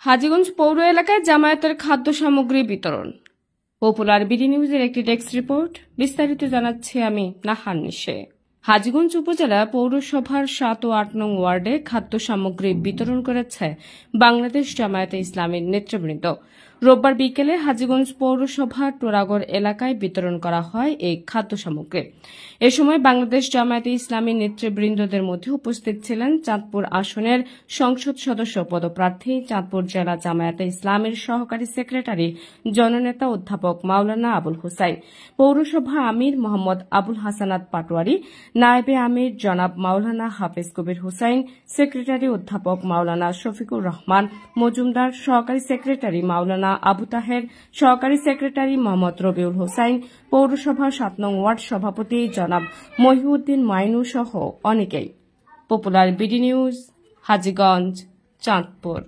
হাজীগঞ্জ পৌর এলাকায় জামায়াতের খাদ্য সামগ্রী বিতরণ। পপুলার বিডি নিউজের একটি ডেস্ক রিপোর্ট। বিস্তারিত জানাচ্ছি আমি নাহার নিশে। হাজীগঞ্জ উপজেলা পৌরসভার 7 ও 8 নং ওয়ার্ডে খাদ্য সামগ্রী বিতরণ করেছে বাংলাদেশ জামায়াতে ইসলামীর নেতৃবৃন্দ। রোববার বিকেলে হাজীগঞ্জ পৌরসভার টোরাগড় এলাকায় বিতরণ করা হয় এই খাদ্য সামগ্রী। এ সময় বাংলাদেশ জামায়াতে ইসলামী নেতৃবৃন্দদের মধ্যে উপস্থিত ছিলেন চাঁদপুর আসনের সংসদ সদস্য পদপ্রার্থী, চাঁদপুর জেলা জামায়াতে ইসলামীর সহকারী সেক্রেটারি জননেতা অধ্যাপক মাওলানা আবুল হুসাইন, পৌরসভা আমির মোহাম্মদ আবুল হাসানাত পাটোয়ারি, নায়েবে আমির জনাব মাওলানা হাফেজ কবির হুসাইন, সেক্রেটারি অধ্যাপক মাওলানা শফিকুর রহমান মজুমদার, সহকারী সেক্রেটারি মাওলানা আবু তাহের, সহকারী সেক্রেটারি মোহাম্মদ রবিউল হোসাইন, পৌরসভা 7 নং ওয়ার্ড সভাপতি জনাব মহিউদ্দিন মাইনু সহ অনেকেই। Popular BD news, Hajiganj, Chandpur.